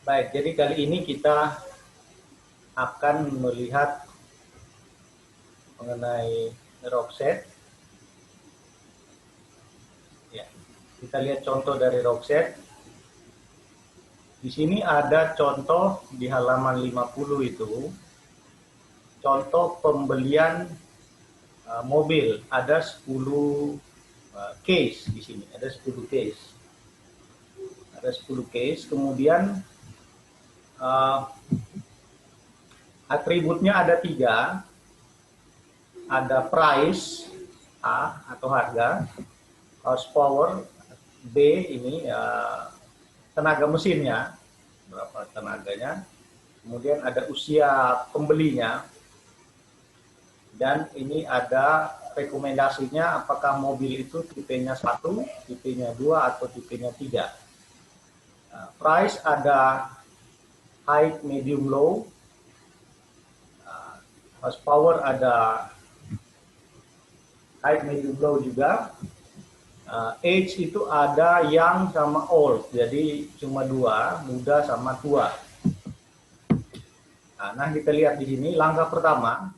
Baik, jadi kali ini kita akan melihat mengenai Rockset. Ya, kita lihat contoh dari Rockset. Di sini ada contoh di halaman 50 itu, contoh pembelian mobil. Ada 10 case di sini, ada 10 case. Ada 10 case, kemudian atributnya ada 3. Ada price A atau harga, horsepower B ini tenaga mesinnya, berapa tenaganya, kemudian ada usia pembelinya, dan ini ada rekomendasinya apakah mobil itu tipenya 1, tipenya 2, atau tipenya 3. Price ada high, medium, low. Horsepower ada high, medium, low juga. Age itu ada young sama old, jadi cuma 2, muda sama tua. Nah, kita lihat di sini langkah pertama.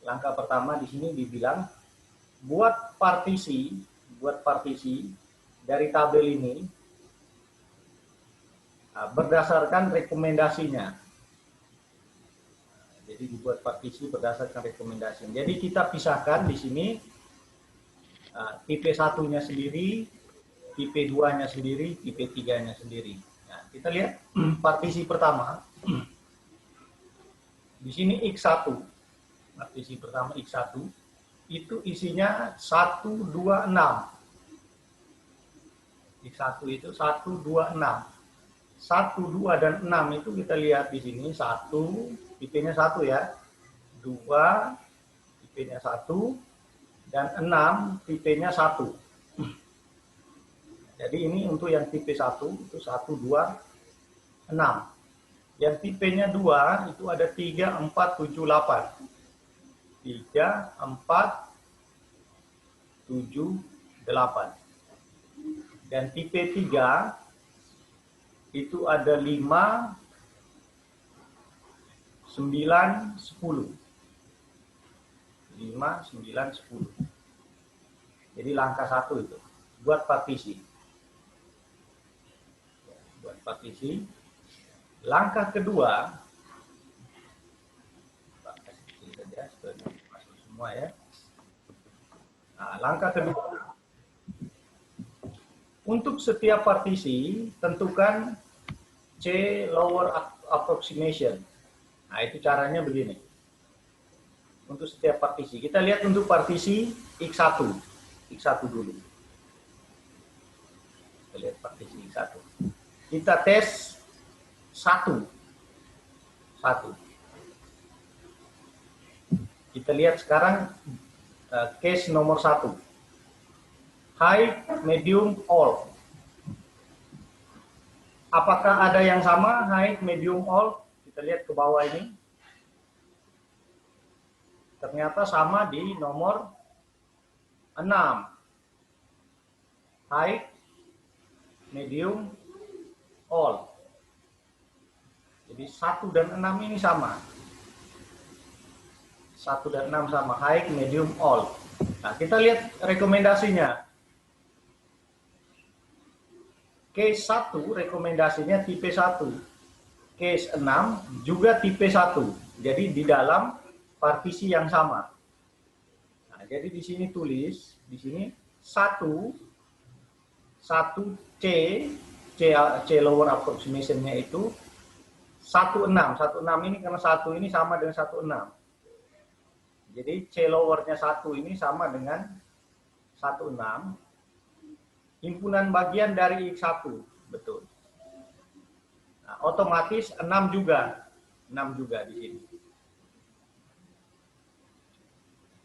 Langkah pertama di sini dibilang buat partisi dari tabel ini berdasarkan rekomendasinya. Jadi dibuat partisi berdasarkan rekomendasi. Jadi kita pisahkan di sini tipe 1-nya sendiri, tipe 2-nya sendiri, tipe 3-nya sendiri. Nah, kita lihat partisi pertama. Di sini X1. Partisi pertama X1 itu isinya 1, 2, 6. X1 itu 1, 2, 6. 1, 2, dan 6 itu kita lihat di sini 1, tipenya 1 ya. 2, tipenya 1, dan 6, tipenya 1. Jadi ini untuk yang tipe 1 itu 1, 2, 6. Yang tipenya 2 itu ada 3, 4, 7, 8. 3, 4, 7, 8. Dan tipe 3 itu ada 5, 9, 10. 5, 9, 10. Jadi langkah 1 itu buat partisi. Buat partisi. Langkah kedua, saja masuk semua ya. Nah, langkah kedua, untuk setiap partisi tentukan C lower approximation. Nah, itu caranya begini. Untuk setiap partisi, kita lihat untuk partisi X1 dulu. Kita lihat partisi X1. Kita tes 1. Kita lihat sekarang case nomor 1. High, medium, all. Apakah ada yang sama high, medium, all? Kita lihat ke bawah ini. Ternyata sama di nomor 6. High, medium, all. Jadi 1 dan 6 ini sama. 1 dan 6 sama, high, medium, all. Nah, kita lihat rekomendasinya. Case 1 rekomendasinya tipe 1. Case 6 juga tipe 1. Jadi di dalam partisi yang sama. Nah, jadi di sini tulis, di sini 1 C lower approximation-nya itu 16. 16 ini karena 1 ini sama dengan 16. Jadi C lower-nya 1 ini sama dengan 16. Himpunan bagian dari X1, betul. Nah, otomatis 6 juga. 6 juga di sini.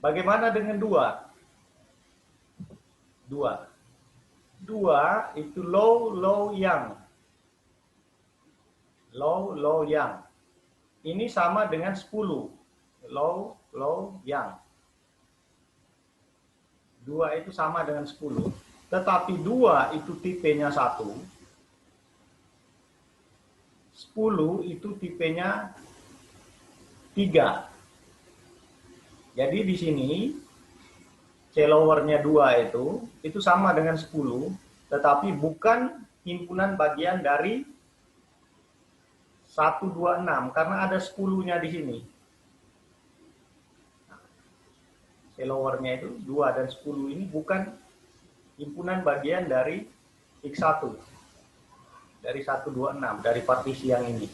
Bagaimana dengan 2? 2 itu low, low, young. Low, low, young. Ini sama dengan 10. Low, low, young. 2 itu sama dengan 10. Tetapi 2 itu tipenya 1. 10 itu tipenya 3. Jadi di sini C lowernya 2 itu sama dengan 10, tetapi bukan himpunan bagian dari 1, 2, 6 karena ada 10-nya di sini. C lowernya itu 2 dan 10 ini bukan himpunan bagian dari X1. Dari 1, 2, 6 dari partisi yang ini.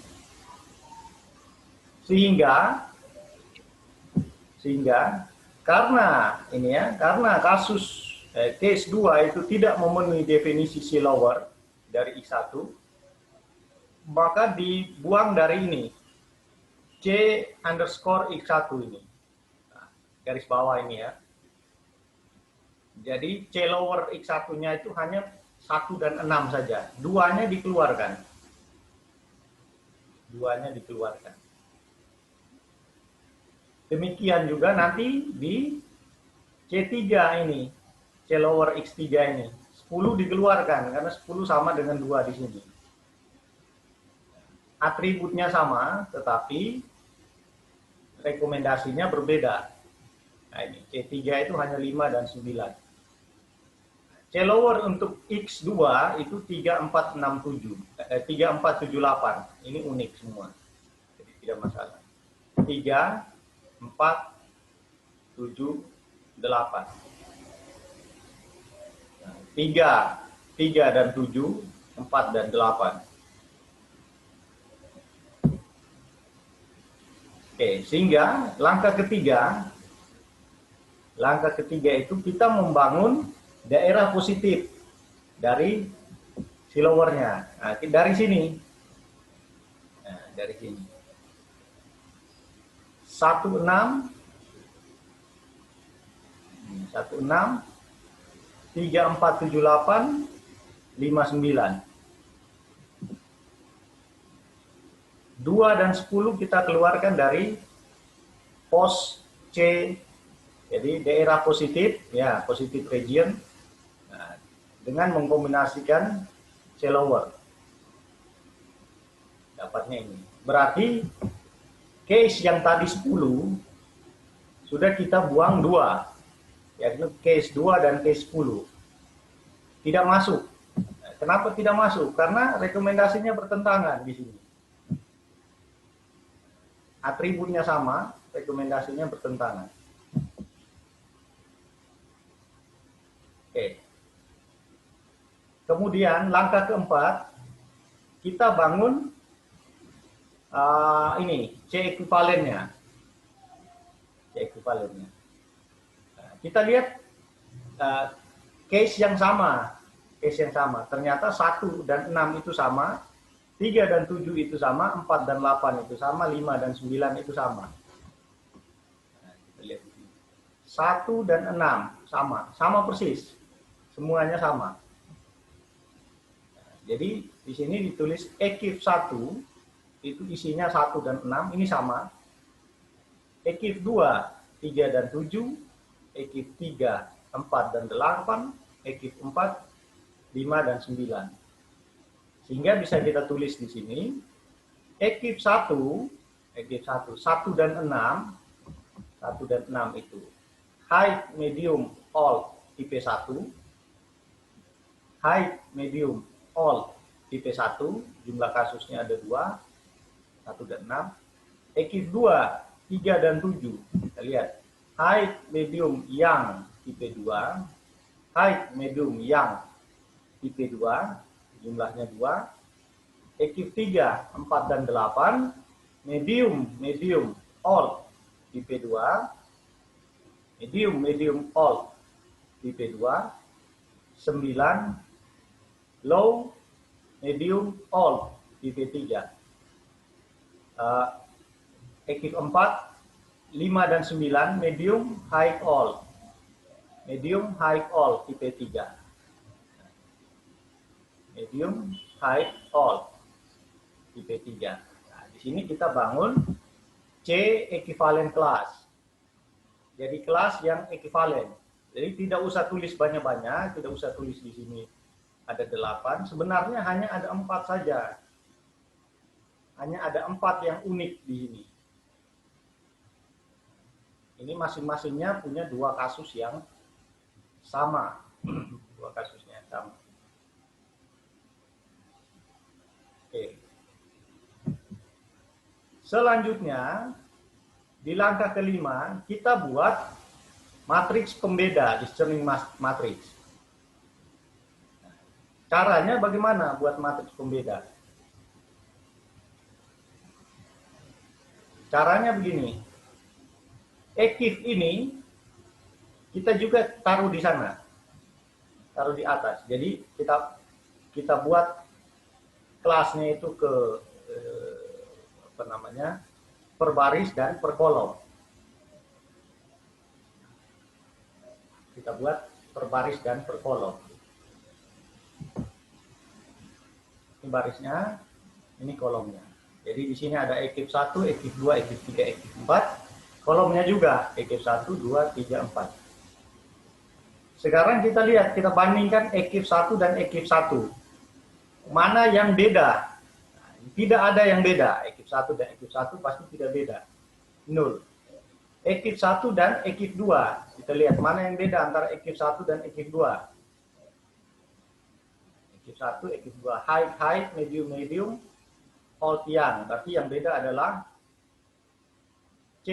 Sehingga karena ini ya, karena kasus case 2 itu tidak memenuhi definisi C lower dari X1, maka dibuang dari ini C underscore X1 ini. Nah, garis bawah ini ya. Jadi C lower X1-nya itu hanya 1 dan 6 saja. Duanya dikeluarkan. Demikian juga nanti di C3 ini, C lower X3 ini. 10 dikeluarkan karena 10 sama dengan 2 di sini. Atributnya sama, tetapi rekomendasinya berbeda. Nah ini, C3 itu hanya 5 dan 9. C lower untuk X2 itu 3478. Ini unik semua. Jadi tidak masalah. 3, 4, 7, 8. 3 dan 7, 4 dan 8. Oke, sehingga langkah ketiga itu kita membangun daerah positif dari C lowernya. Nah, dari sini. Nah, dari sini. 16 3478 59. 2 dan 10 kita keluarkan dari pos C. Jadi daerah positif, ya, positif region. Nah, dengan mengkombinasikan C lower. Dapatnya ini. Berarti case yang tadi 10 sudah kita buang 2. Yaitu case 2 dan case 10. Tidak masuk. Nah, kenapa tidak masuk? Karena rekomendasinya bertentangan di sini. Atributnya sama, rekomendasinya bertentangan. Oke. Kemudian langkah keempat, kita bangun ini C ekuivalennya. Nah, kita lihat case yang sama. Ternyata 1 dan 6 itu sama, 3 dan 7 itu sama, 4 dan 8 itu sama, 5 dan 9 itu sama. Nah, kita lihat di sini. 1 dan 6 sama persis. Semuanya sama. Nah, jadi di sini ditulis ekif 1 itu isinya 1 dan 6 ini sama. Ekif 2 3 dan 7, ekif 3 4 dan 8, ekif 4 5 dan 9. Sehingga bisa kita tulis di sini ekif 1 dan 6 itu high, medium, all tipe 1, high, medium, all tipe 1, jumlah kasusnya ada 2, 1 dan 6. Ekif 2 3 dan 7, kita lihat high, medium, young tipe 2, high, medium, young tipe 2, jumlahnya 2. Ekif 3 4 dan 8, medium, all tipe 2, medium, all tipe 2, 9 low, medium, all tipe 3. Ekif 4 5 dan 9, medium, high, all tipe 3. Medium, high, all tipe 3. Nah, di sini kita bangun C equivalent class. Jadi kelas yang ekivalen. Jadi tidak usah tulis banyak-banyak, tidak usah tulis di sini ada 8. Sebenarnya hanya ada 4 saja. Hanya ada 4 yang unik di sini. Ini masing-masingnya punya 2 kasus yang sama. 2 kasusnya sama. Oke. Selanjutnya, di langkah kelima, kita buat matriks pembeda, discerning matrix. Caranya bagaimana buat matriks pembeda? Caranya begini. EKIF ini kita juga taruh di sana, taruh di atas. Jadi kita buat kelasnya itu ke per baris dan per kolom. Kita buat per baris dan per kolom. Ini barisnya, ini kolomnya. Jadi di sini ada EKIF 1, EKIF 2, EKIF 3, EKIF 4. Kolomnya juga EKIF 1, 2, 3, 4. Sekarang kita lihat, kita bandingkan EKIF 1 dan EKIF 1. Mana yang beda? Tidak ada yang beda. EKIF 1 dan EKIF 1 pasti tidak beda. 0. EKIF 1 dan EKIF 2. Kita lihat mana yang beda antara EKIF 1 dan EKIF 2. EKIF 1, EKIF 2. High, medium, alt yang. Berarti yang beda adalah C.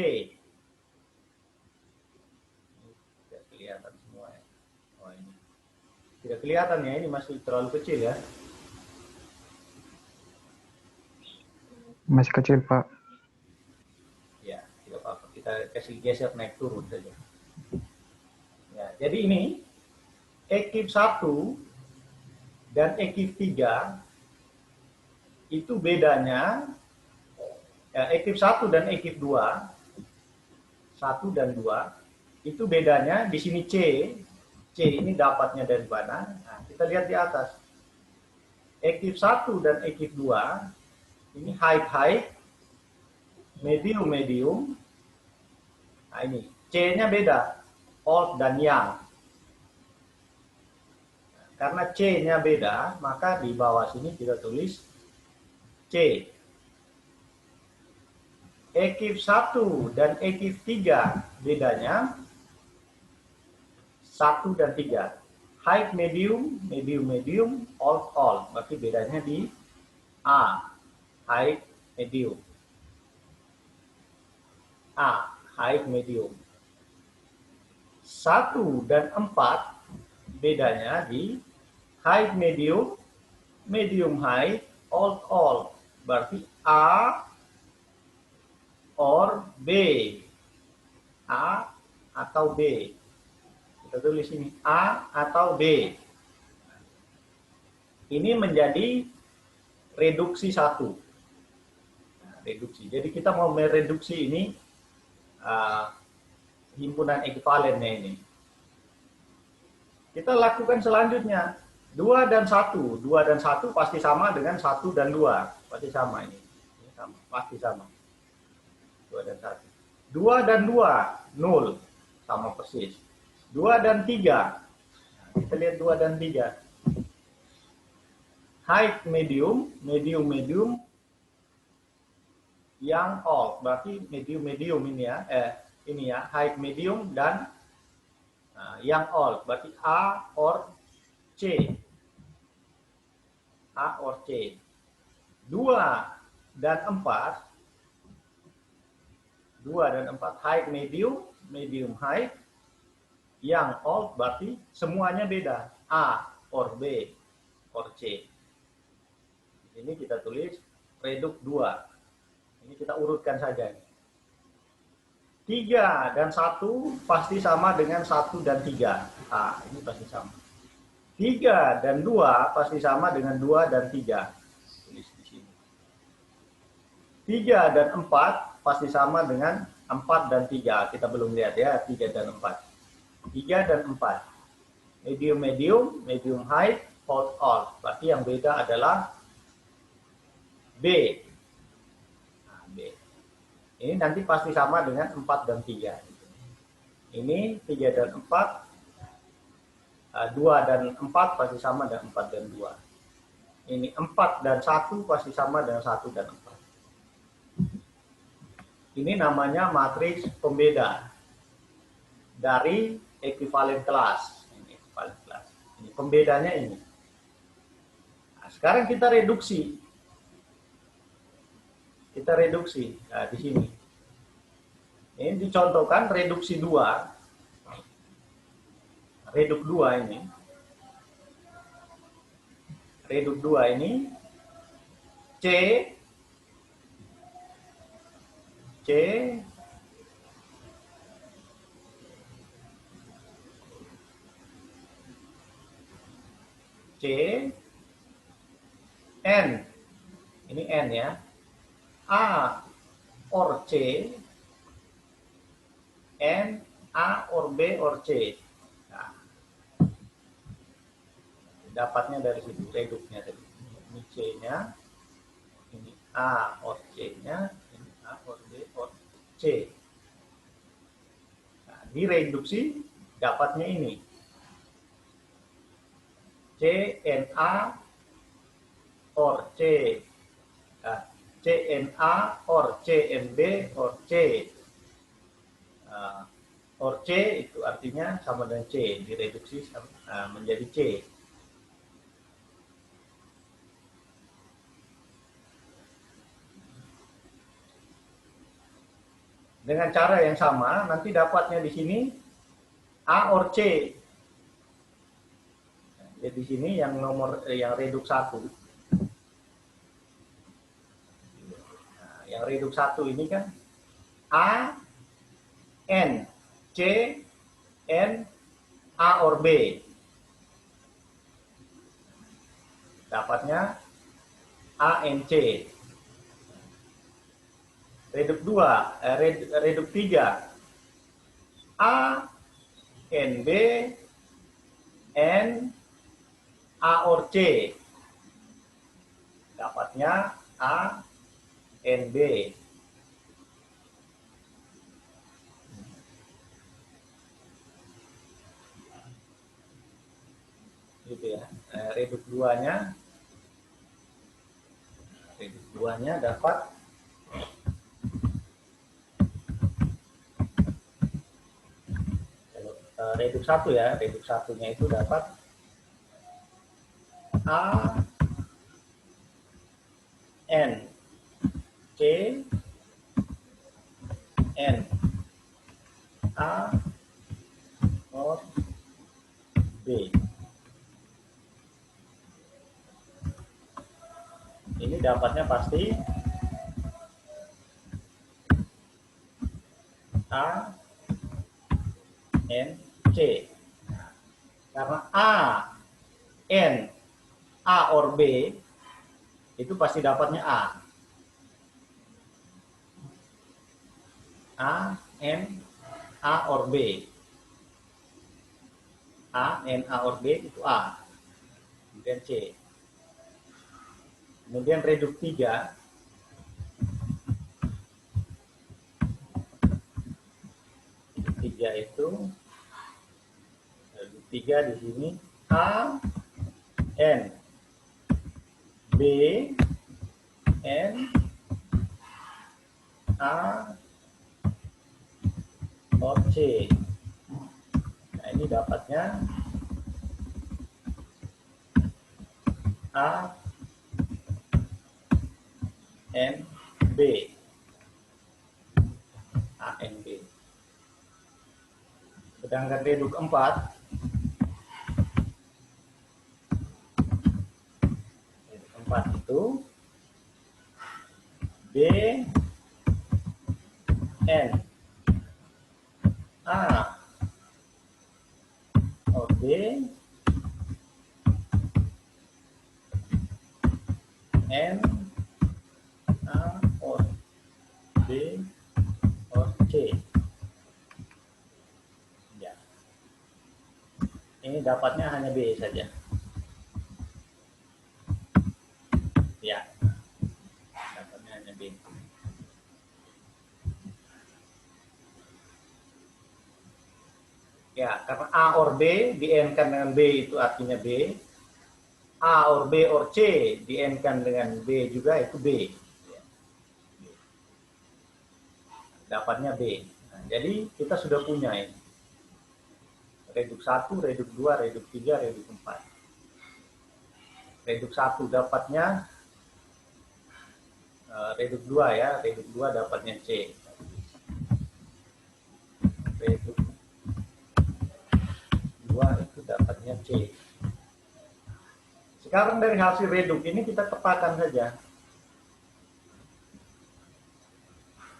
Tidak kelihatan semua ya. Oh, ini. Tidak kelihatan ya, ini masih terlalu kecil ya. Masih kecil, Pak. Ya, tidak apa-apa. Kita kasih geser naik turun saja. Ya, jadi ini EKIF 1 dan EKIF 3 itu bedanya ya, EKIF 1 dan EKIF 2 1 dan 2 itu bedanya di sini C ini dapatnya dari mana? Nah, kita lihat di atas. EKIF 1 dan EKIF 2 ini high, medium. Nah, ini C-nya beda, alt dan yang. Karena C-nya beda, maka di bawah sini kita tulis C. EKIF 1 dan EKIF 3 bedanya 1 dan 3. High, medium, alt. Berarti bedanya di A. High, medium. A. High, medium. 1 dan 4 bedanya di high, medium high, alt. Berarti A or B. A atau B. Kita tulis ini A atau B. Ini menjadi reduksi 1. Reduksi. Jadi kita mau mereduksi ini himpunan ekuivalennya ini. Kita lakukan selanjutnya 2 dan 1. 2 dan 1 pasti sama dengan 1 dan 2. Pasti sama ini. Ini sama, pasti sama. 2 dan 1. 2 dan 2 0 sama persis. 2 dan 3. Nah, kita lihat 2 dan 3. High, medium, yang alt, berarti medium ini ya, ini ya, high, medium dan yang alt, berarti A or C. A or C. 2 dan 4, high, medium high, yang alt, berarti semuanya beda, A or B or C. Ini kita tulis reduk 2. Ini kita urutkan saja. 3 dan 1 pasti sama dengan 1 dan 3. Ah, ini pasti sama. 3 dan 2 pasti sama dengan 2 dan 3. Tulis di sini. 3 dan 4 pasti sama dengan 4 dan 3. Kita belum lihat ya, 3 dan 4. 3 dan 4. Medium high, alt. Berarti yang beda adalah B. Ini nanti pasti sama dengan 4 dan 3. Ini 3 dan 4, 2 dan 4 pasti sama dengan 4 dan 2. Ini 4 dan 1 pasti sama dengan 1 dan 4. Ini namanya matriks pembeda dari ekuivalen kelas. Ini ekuivalen kelas. Ini pembedanya ini. Nah, sekarang kita reduksi. Kita reduksi. Nah, di sini. Ini dicontohkan reduksi 2. Reduk 2 ini. Reduk 2 ini C N, ini N ya, A or C, N, A or B or C. Nah, dapatnya dari situ, reduknya tadi. Ini C-nya, ini A or C-nya, ini A or B or C. Nah, direduksi dapatnya ini. CNA or C, CNA or CNB or C, or C itu artinya sama dengan C, direduksi menjadi C. Dengan cara yang sama, nanti dapatnya di sini A or C. Jadi di sini yang nomor yang reduk 1. Nah, yang reduk 1 ini kan A N C N A or B. Dapatnya A N C. Reduk 2, reduk 3. A N B N A or C, dapatnya A, N, B. Gitu ya. Reduk 2-nya dapat reduk 1 ya, reduk 1-nya itu dapat A N C N A or B. Ini dapatnya pasti A N C. Karena A N A or B itu pasti dapatnya A. A, N, A or B. A, N, A or B itu A. Kemudian C. Kemudian reduk 3. Reduk 3 itu reduk 3 di sini A, N, B, N, A, or C. Nah, ini dapatnya A, N, B. A, N, B. Sedangkan reduk 4 itu B N A or B N A or B or C. Ya. Ini dapatnya hanya B saja. Ya, dapatnya hanya B. Ya, karena A or B di-N-kan dengan B itu artinya B. A or B or C di-N-kan dengan B juga itu B. dapatnya B. Nah, jadi kita sudah punya ini. Reduk 1, reduk 2, reduk 3, reduk 4. Reduk 1 dapatnya reduk 2 ya, reduk 2 dapatnya C. Reduk 2 itu dapatnya C. Sekarang dari hasil reduk ini kita petakan saja.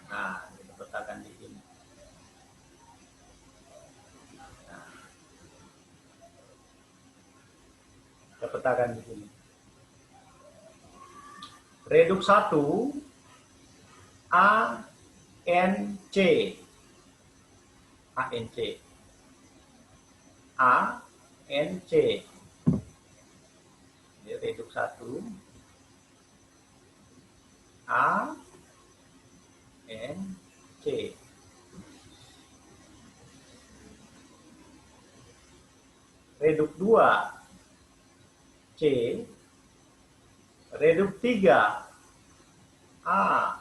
Nah, kita petakan di sini. Nah, kita petakan di sini. Reduk 1 A N C. A N C. A N C. Jadi reduk 1 A N C. Reduk 2 C. Reduk 3 A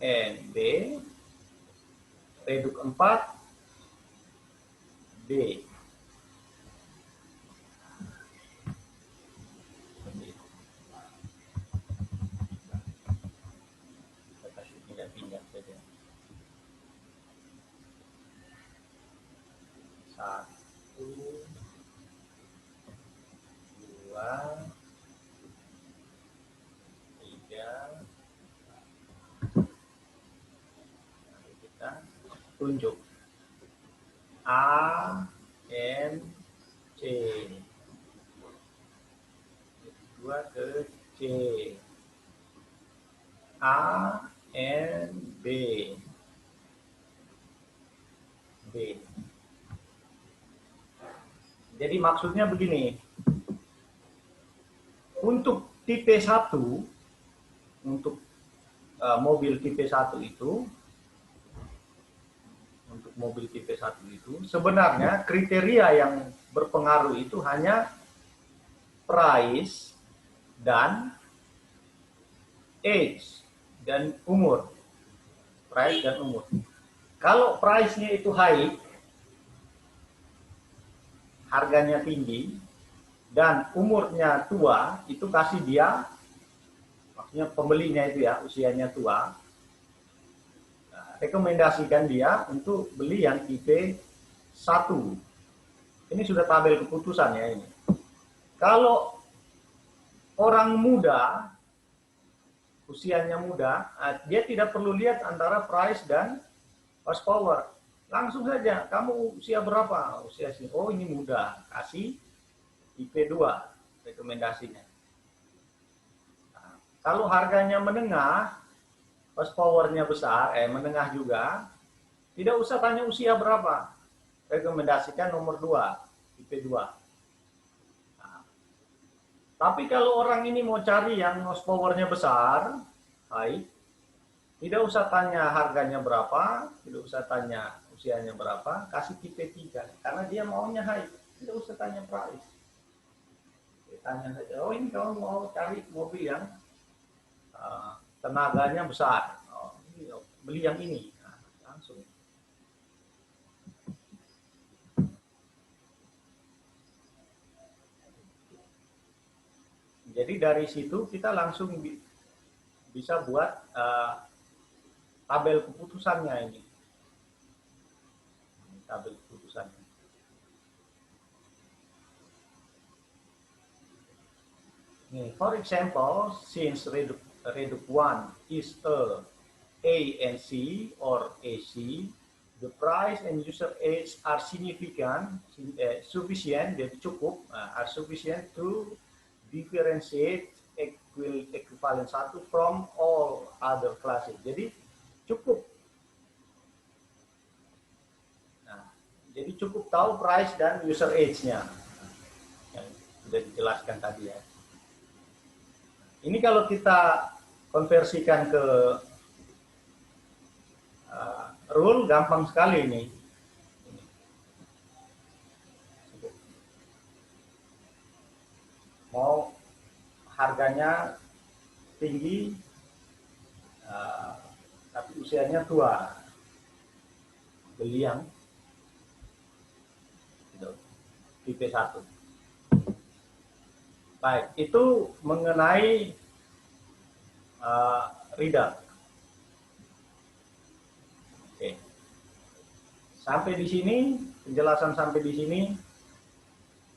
N B. Reduk 4 B. Kita kasih pindah-pindah saja. 1, 2, 3. Lalu kita tunjuk A N C. 2 ke C. A N B. B. Jadi maksudnya begini. Untuk tipe 1, untuk mobil tipe 1 itu, untuk mobil tipe 1 itu, sebenarnya kriteria yang berpengaruh itu hanya price dan age dan umur. Price dan umur. Kalau price-nya itu high, harganya tinggi, dan umurnya tua, itu kasih dia, maksudnya pembelinya itu ya, usianya tua, nah, rekomendasikan dia untuk beli yang tipe 1. Ini sudah tabel keputusan ya ini. Kalau orang muda, usianya muda, dia tidak perlu lihat antara price dan horsepower. Langsung saja, kamu usia berapa? Usia sini. Oh, ini muda. Kasih tipe 2 rekomendasinya. Nah, kalau harganya menengah, horsepower-nya besar, menengah juga, tidak usah tanya usia berapa. Rekomendasikan nomor 2, tipe 2. Nah, tapi kalau orang ini mau cari yang horsepower-nya besar, high, tidak usah tanya harganya berapa, tidak usah tanya usianya berapa, kasih tipe 3. Karena dia maunya high, tidak usah tanya price. Tanya saja, oh ini kamu mau cari mobil yang tenaganya besar, oh, ini, beli yang ini. Nah, langsung. Jadi dari situ kita langsung bisa buat tabel keputusannya ini. Tabel keputusannya. For example, since reduc 1 is A and C or AC, the price and user age are significant, sufficient, jadi cukup, are sufficient to differentiate equivalent 1 from all other classes. Jadi cukup. Nah, jadi cukup tahu price dan user age-nya. Yang sudah dijelaskan tadi ya. Ini kalau kita konversikan ke rule, gampang sekali ini. Mau harganya tinggi, tapi usianya tua. beliang gitu, tipe 1. Baik, itu mengenai reader. Oke. Sampai di sini, penjelasan sampai di sini,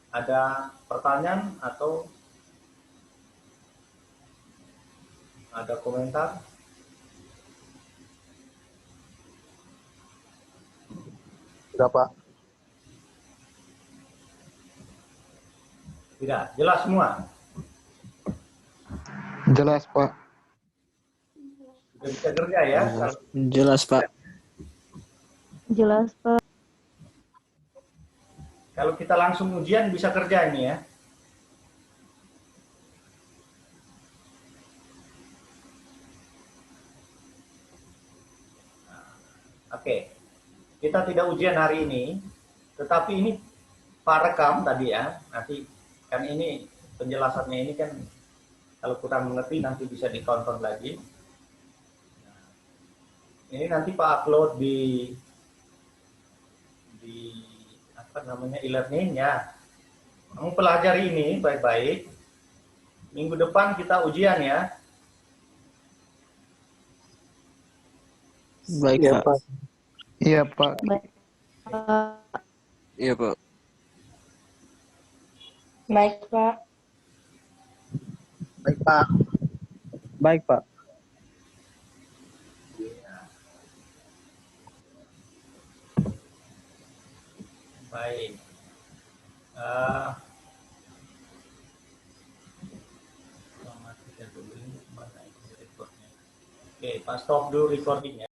ada pertanyaan atau ada komentar? Sudah, Pak. Tidak, jelas semua. Jelas, Pak. Sudah bisa kerja ya? Jelas, Pak. Jelas, Pak. Kalau kita langsung ujian bisa kerja ini ya. Oke, kita tidak ujian hari ini, tetapi ini Pak rekam tadi ya. Nanti kan ini penjelasannya ini kan kalau kurang mengerti nanti bisa ditonton lagi. Ini nanti Pak upload di apa namanya e-learning ya. Kamu pelajari ini baik-baik. Minggu depan kita ujian ya. Baik, Iya, Pak. Pak. Iya, Pak. Baik, Pak. Iya, Pak. Baik, Pak. Baik, Pak. Baik, Pak. Baik. Oke, Pak stop dulu recordingnya.